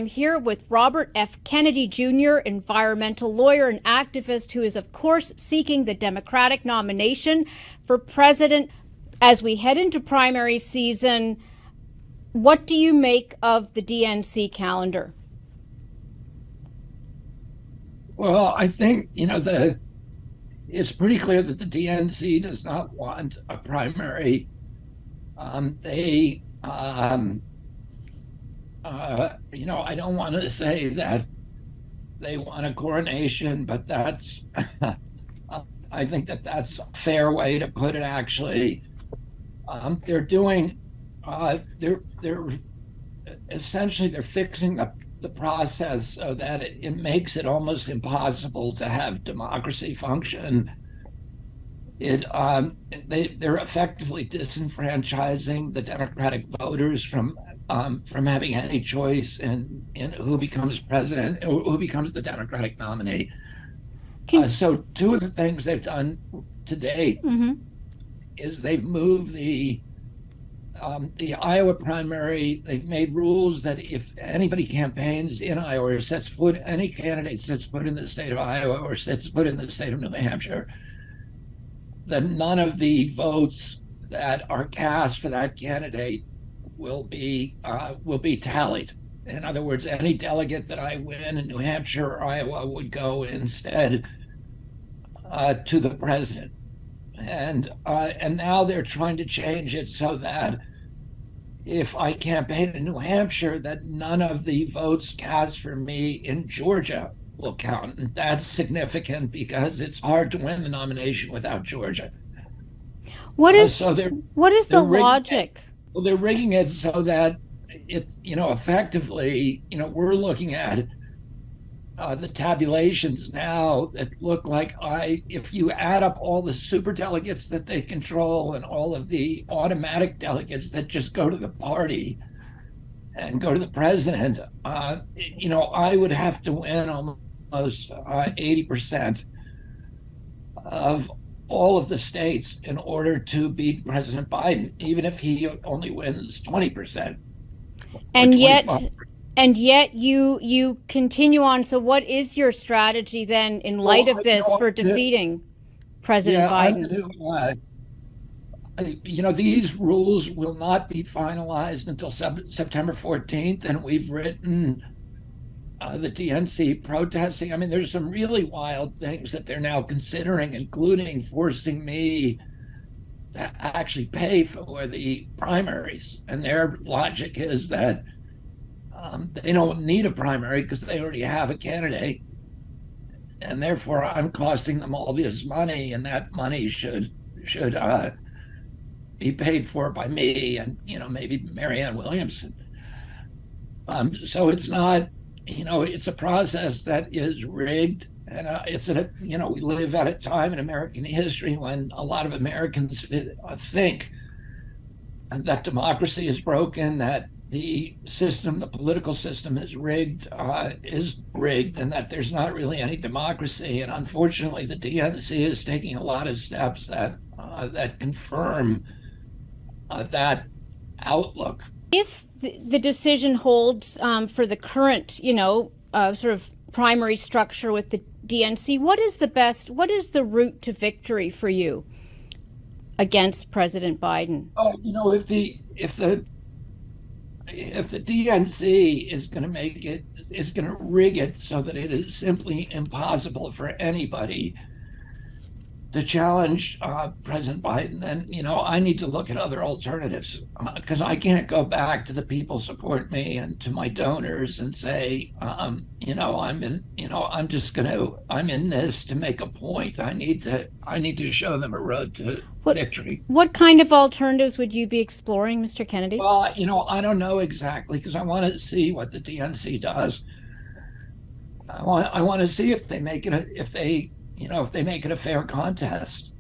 I'm here with Robert F. Kennedy Jr., environmental lawyer and activist who is, of course, seeking the Democratic nomination for president. As we head into primary season, what do you make of the DNC calendar? Well, I think, it's pretty clear that the DNC does not want a primary. I don't want to say that they want a coronation, but that's, I think that that's a fair way to put it, actually. They're doing, they're essentially, they're fixing the process so that it makes it almost impossible to have democracy function. They're effectively disenfranchising the Democratic voters from having any choice in who becomes president, who becomes the Democratic nominee. So two of the things they've done to date is they've moved the Iowa primary. They've made rules that if anybody campaigns in Iowa or any candidate sets foot in the state of Iowa or sets foot in the state of New Hampshire, then none of the votes that are cast for that candidate will be tallied. In other words, any delegate that I win in New Hampshire or Iowa would go instead to the president. And now they're trying to change it so that if I campaign in New Hampshire, that none of the votes cast for me in Georgia will count. And that's significant because it's hard to win the nomination without Georgia. What is the logic? Well, they're rigging it so that effectively, we're looking at the tabulations now that look like if you add up all the super delegates that they control and all of the automatic delegates that just go to the party and go to the president, I would have to win almost 80% of all of the states in order to beat President Biden, even if he only wins 20%. And yet you continue on. So what is your strategy then in light of this for defeating President Biden? These rules will not be finalized until September 14th, and we've written the DNC protesting. I mean, there's some really wild things that they're now considering, including forcing me to actually pay for the primaries. And their logic is that they don't need a primary because they already have a candidate. And therefore, I'm costing them all this money, and that money should be paid for by me and, maybe Marianne Williamson. So it's not, it's a process that is rigged. And we live at a time in American history when a lot of Americans think that democracy is broken, that the political system is rigged, and that there's not really any democracy. And unfortunately, the DNC is taking a lot of steps that confirm that outlook. If the decision holds for the current, sort of primary structure with the DNC, what is the route to victory for you against President Biden? Oh, if the DNC is going to rig it so that it is simply impossible for anybody to challenge President Biden, then, I need to look at other alternatives because I can't go back to the people support me and to my donors and say, I'm in this to make a point. I need to show them a road to victory. What kind of alternatives would you be exploring, Mr. Kennedy? Well, I don't know exactly because I want to see what the DNC does. I want to see if they make it if they make it a fair contest.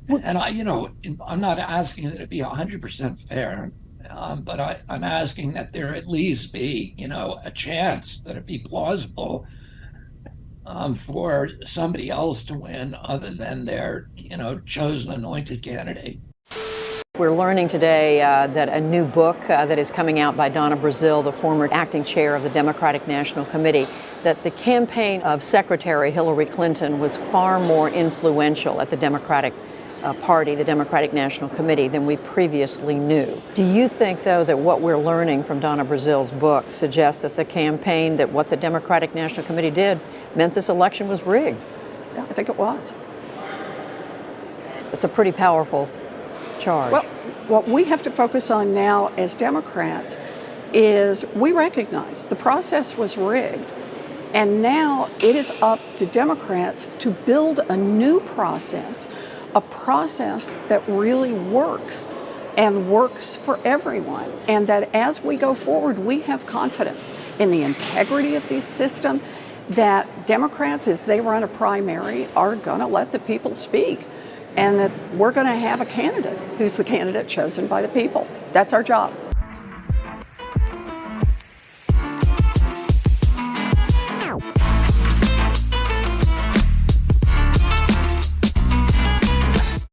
And I'm not asking that it be 100% fair, but I'm asking that there at least be, a chance that it be plausible for somebody else to win other than their, chosen anointed candidate. We're learning today that a new book that is coming out by Donna Brazile, the former acting chair of the Democratic National Committee, that the campaign of Secretary Hillary Clinton was far more influential at the Democratic Party, the Democratic National Committee, than we previously knew. Do you think, though, that what we're learning from Donna Brazile's book suggests that the campaign, that what the Democratic National Committee did, meant this election was rigged? Yeah, I think it was. It's a pretty powerful charge. Well, what we have to focus on now as Democrats is we recognize the process was rigged, and now it is up to Democrats to build a new process, a process that really works and works for everyone, and that as we go forward, we have confidence in the integrity of the system, that Democrats, as they run a primary, are going to let the people speak, and that we're going to have a candidate who's the candidate chosen by the people. That's our job.